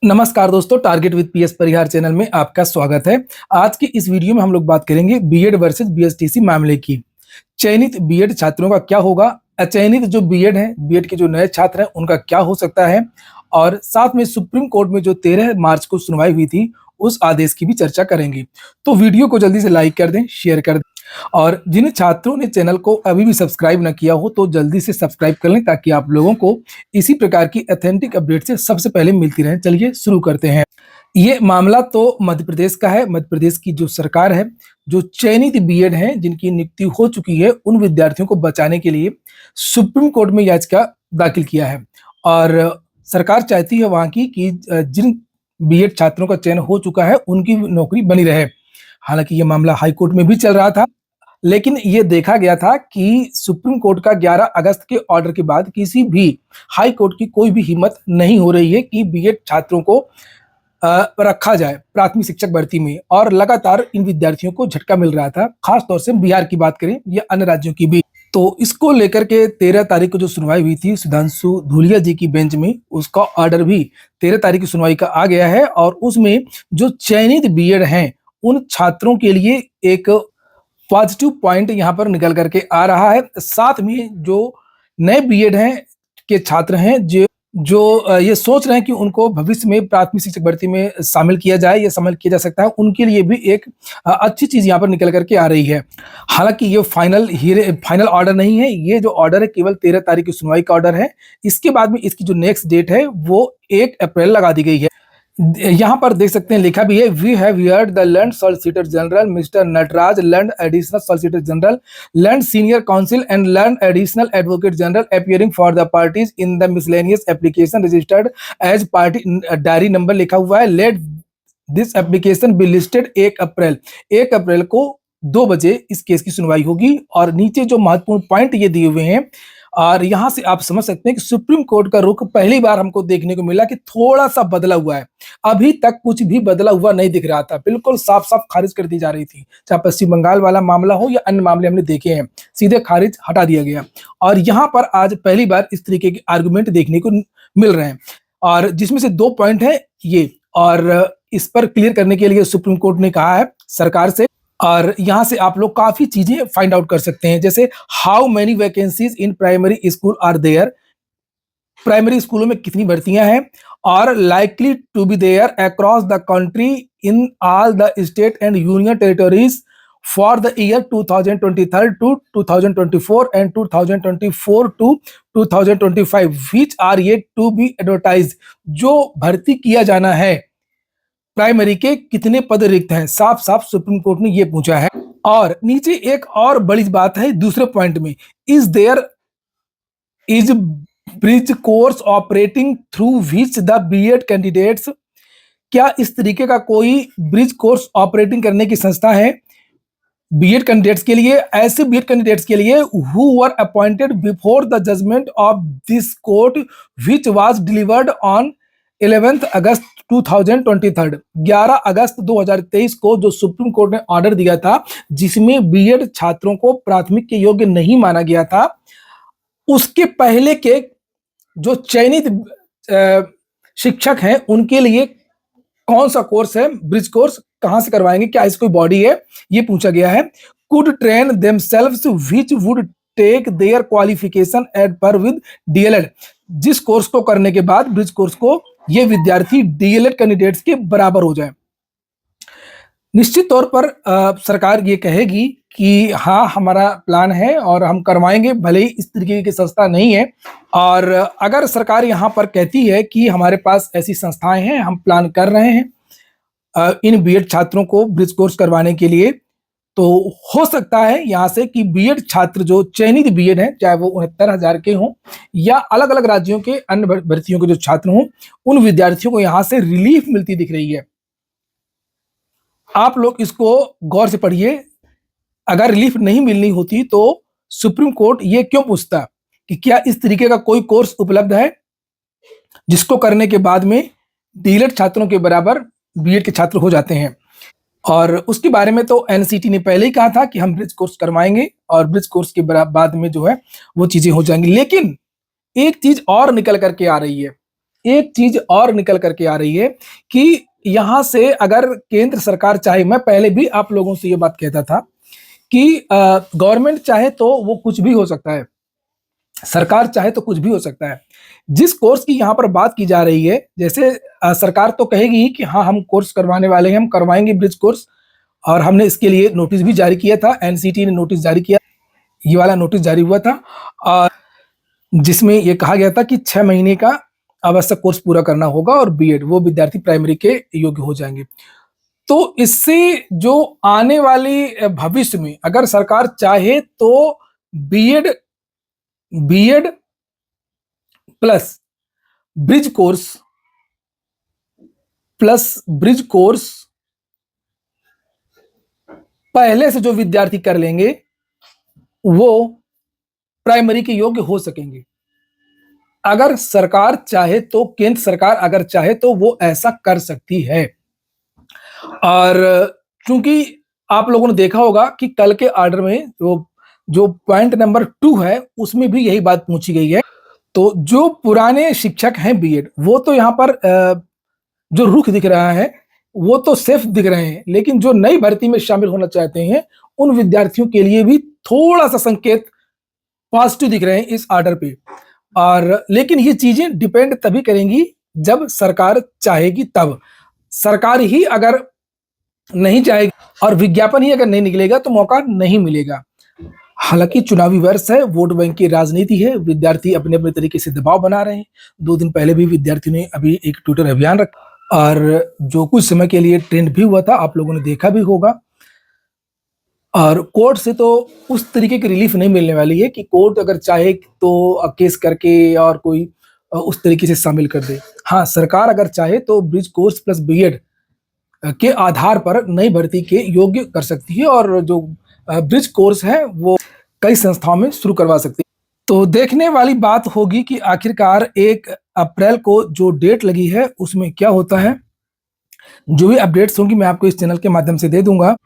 नमस्कार दोस्तों, target with PS Parihar channel में आपका स्वागत है। आज की इस वीडियो में हम लोग बात करेंगे बीएड वर्सेस बीएसटीसी मामले की। चयनित बीएड छात्रों का क्या होगा, अचयनित जो बीएड हैं, बीएड के जो नए छात्र हैं उनका क्या हो सकता है, और साथ में सुप्रीम कोर्ट में जो 13 मार्च को सुनवाई हुई थी उस आदेश की भी चर्चा करेंगे। तो वीडियो को जल्दी से लाइक कर दें, शेयर कर दें, और जिन छात्रों ने चैनल को अभी भी सब्सक्राइब न किया हो तो जल्दी से सब्सक्राइब कर लें ताकि आप लोगों को इसी प्रकार की ऑथेंटिक अपडेट से सबसे पहले मिलती रहे। चलिए शुरू करते हैं। ये मामला तो मध्य प्रदेश का है। मध्य प्रदेश की जो सरकार है, जो चयनित बीएड हैं जिनकी नियुक्ति हो चुकी है, उन विद्यार्थियों को बचाने के लिए सुप्रीम कोर्ट में याचिका दाखिल किया है। और सरकार चाहती है वहां की कि जिन बीएड छात्रों का चयन हो चुका है उनकी नौकरी बनी रहे। हालांकि ये मामला हाई कोर्ट में भी चल रहा था, लेकिन ये देखा गया था कि सुप्रीम कोर्ट का 11 अगस्त के ऑर्डर के बाद किसी भी हाई कोर्ट की कोई भी हिम्मत नहीं हो रही है कि बीएड छात्रों को रखा जाए प्राथमिक शिक्षक भर्ती में। और लगातार इन विद्यार्थियों को झटका मिल रहा था, खास तौर से बिहार की बात करें या अन्य राज्यों की भी। तो इसको लेकर के 13 तारीख को जो सुनवाई हुई थी सुधांशु धूलिया जी की बेंच में, उसका ऑर्डर भी 13 तारीख की सुनवाई का आ गया है। और उसमें जो चयनित बीएड हैं उन छात्रों के लिए एक पॉजिटिव पॉइंट यहाँ पर निकल करके आ रहा है। साथ में जो नए बीएड हैं के छात्र हैं जो ये सोच रहे हैं कि उनको भविष्य में प्राथमिक शिक्षक भर्ती में शामिल किया जाए या शामिल किया जा सकता है, उनके लिए भी एक अच्छी चीज यहाँ पर निकल करके आ रही है। हालांकि ये फाइनल ऑर्डर नहीं है। ये जो ऑर्डर है केवल 13 तारीख की सुनवाई का ऑर्डर है। इसके बाद में इसकी जो नेक्स्ट डेट है वो 1 अप्रैल लगा दी गई है। यहाँ पर देख सकते हैं, लिखा भी है, we have heard the learned solicitor general mister Nataraj, learned additional solicitor general, learned senior counsel and learned additional advocate general appearing for the parties in the miscellaneous application registered as party diary number लिखा हुआ है। Let this application be listed 1 April. 1 अप्रैल को 2 बजे इस case की सुनवाई होगी। और नीचे जो महत्वपूर्ण पॉइंट ये दिए हुए हैं, और यहां से आप समझ सकते हैं कि सुप्रीम कोर्ट का रुख पहली बार हमको देखने को मिला कि थोड़ा सा बदला हुआ है। अभी तक कुछ भी बदला हुआ नहीं दिख रहा था, बिल्कुल साफ साफ खारिज कर दी जा रही थी। चाहे पश्चिम बंगाल वाला मामला हो या अन्य मामले हमने देखे हैं, सीधे खारिज हटा दिया गया। और यहाँ पर आज पहली बार इस तरीके के आर्गुमेंट देखने को मिल रहे हैं, और जिसमें से 2 पॉइंट है ये। और इस पर क्लियर करने के लिए सुप्रीम कोर्ट ने कहा है सरकार से, और यहां से आप लोग काफी चीजें फाइंड आउट कर सकते हैं, जैसे how many vacancies in primary school are there, primary स्कूलों में कितनी भर्तियां हैं, और likely to be there across the country in all the state and union territories for the year 2023 to 2024 एंड 2024 to 2025 which are yet to be advertised. जो भर्ती किया जाना है, प्राइमरी के कितने पद रिक्त हैं, साफ साफ सुप्रीम कोर्ट ने यह पूछा है। और नीचे एक और बड़ी बात है दूसरे पॉइंट में, is there is bridge course operating through which the BEd candidates, क्या इस तरीके का कोई ब्रिज कोर्स ऑपरेटिंग करने की संस्था है बीएड कैंडिडेट्स के लिए, ऐसे बीएड कैंडिडेट्स के लिए who were appointed before the judgment of this court which was delivered on 11 अगस्त 2023। 11 अगस्त 2023 को जो सुप्रीम कोर्ट ने ऑर्डर दिया था जिसमें बीएड छात्रों को प्राथमिक के योग्य नहीं माना गया था, उसके पहले के जो चयनित शिक्षक हैं उनके लिए कौन सा कोर्स है, ब्रिज कोर्स कहां से करवाएंगे, क्या इसकी कोई बॉडी है, ये पूछा गया है। Could train themselves which would take their qualification at par with DElEd, जिस कोर्स को करने के बाद ब्रिज कोर्स को ये विद्यार्थी डीएलएड कैंडिडेट्स के बराबर हो जाए। निश्चित तौर पर सरकार ये कहेगी कि हाँ हमारा प्लान है और हम करवाएंगे, भले ही इस तरीके की संस्था नहीं है। और अगर सरकार यहाँ पर कहती है कि हमारे पास ऐसी संस्थाएं हैं, हम प्लान कर रहे हैं इन बीएड छात्रों को ब्रिज कोर्स करवाने के लिए, तो हो सकता है यहाँ से कि बीएड छात्र जो चयनित बीएड हैं, चाहे वो 69,000 के हों या अलग अलग राज्यों के अन्य भर्तियों के जो छात्र हों, उन विद्यार्थियों को यहाँ से रिलीफ मिलती दिख रही है। आप लोग इसको गौर से पढ़िए। अगर रिलीफ नहीं मिलनी होती तो सुप्रीम कोर्ट ये क्यों पूछता कि क्या इस तरीके का कोई कोर्स उपलब्ध है जिसको करने के बाद में डीएलएड छात्रों के बराबर बीएड के छात्र हो जाते हैं। और उसके बारे में तो एनसीटी ने पहले ही कहा था कि हम ब्रिज कोर्स करवाएंगे और ब्रिज कोर्स के बाद में जो है वो चीजें हो जाएंगी। लेकिन एक चीज और निकल करके आ रही है, एक चीज और निकल करके आ रही है कि यहां से अगर केंद्र सरकार चाहे, मैं पहले भी आप लोगों से ये बात कहता था कि गवर्नमेंट चाहे तो वो कुछ भी हो सकता है, सरकार चाहे तो कुछ भी हो सकता है। जिस कोर्स की यहाँ पर बात की जा रही है, जैसे सरकार तो कहेगी कि हाँ हम कोर्स करवाने वाले हैं, हम करवाएंगे ब्रिज कोर्स, और हमने इसके लिए नोटिस भी जारी किया था, एनसीटी ने नोटिस जारी किया, ये वाला नोटिस जारी हुआ था, और जिसमें ये कहा गया था कि 6 महीने का आवश्यक कोर्स पूरा करना होगा और बीएड, वो विद्यार्थी प्राइमरी के योग्य हो जाएंगे। तो इससे जो आने वाली भविष्य में अगर सरकार चाहे तो BEd BEd plus bridge course पहले से जो विद्यार्थी कर लेंगे वो प्राइमरी के योग्य हो सकेंगे। अगर सरकार चाहे तो, केंद्र सरकार अगर चाहे तो वो ऐसा कर सकती है। और क्योंकि आप लोगों ने देखा होगा कि कल के ऑर्डर में जो पॉइंट नंबर 2 है उसमें भी यही बात पूछी गई है। तो जो पुराने शिक्षक हैं बीएड, वो तो यहाँ पर जो रुख दिख रहा है वो तो सेफ दिख रहे हैं, लेकिन जो नई भर्ती में शामिल होना चाहते हैं उन विद्यार्थियों के लिए भी थोड़ा सा संकेत पॉजिटिव दिख रहे हैं इस ऑर्डर पे। और लेकिन ये चीजें डिपेंड तभी करेंगी जब सरकार चाहेगी तब। सरकार ही अगर नहीं चाहेगी और विज्ञापन ही अगर नहीं निकलेगा तो मौका नहीं मिलेगा। हालांकि चुनावी वर्ष है, वोट बैंक की राजनीति है, विद्यार्थी अपने अपने तरीके से दबाव बना रहे हैं। 2 दिन पहले भी विद्यार्थियों ने अभी एक ट्विटर अभियान रखा और जो कुछ समय के लिए ट्रेंड भी हुआ था, आप लोगों ने देखा भी होगा। और कोर्ट से तो उस तरीके की रिलीफ नहीं मिलने वाली है कि कोर्ट अगर चाहे तो केस करके और कोई उस तरीके से शामिल कर दे। हाँ, सरकार अगर चाहे तो ब्रिज कोर्स प्लस बीएड के आधार पर नई भर्ती के योग्य कर सकती है और जो ब्रिज कोर्स है वो कई संस्थाओं में शुरू करवा सकती है। तो देखने वाली बात होगी कि आखिरकार 1 अप्रैल को जो डेट लगी है उसमें क्या होता है। जो भी अपडेट्स होंगी मैं आपको इस चैनल के माध्यम से दे दूंगा।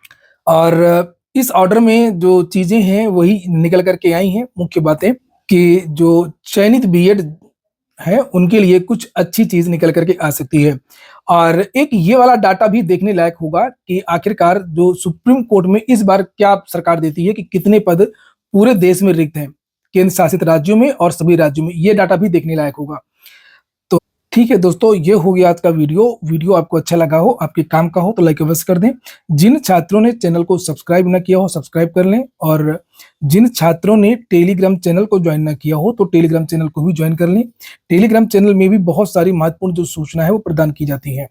और इस ऑर्डर में जो चीजें हैं वही निकल करके आई हैं, मुख्य बातें कि जो चयनित बीएड है उनके लिए कुछ अच्छी चीज निकल करके आ सकती है। और एक ये वाला डाटा भी देखने लायक होगा कि आखिरकार जो सुप्रीम कोर्ट में इस बार क्या सरकार देती है कि कितने पद पूरे देश में रिक्त हैं, केंद्र शासित राज्यों में और सभी राज्यों में, ये डाटा भी देखने लायक होगा। तो ठीक है दोस्तों, ये हो गया आज का वीडियो आपको अच्छा लगा हो, आपके काम का हो तो लाइक अवश्य कर दें। जिन छात्रों ने चैनल को सब्सक्राइब न किया हो सब्सक्राइब कर लें, और जिन छात्रों ने टेलीग्राम चैनल को ज्वाइन न किया हो तो टेलीग्राम चैनल को भी ज्वाइन कर लें। टेलीग्राम चैनल में भी बहुत सारी महत्वपूर्ण जो सूचना है वो प्रदान की जाती है।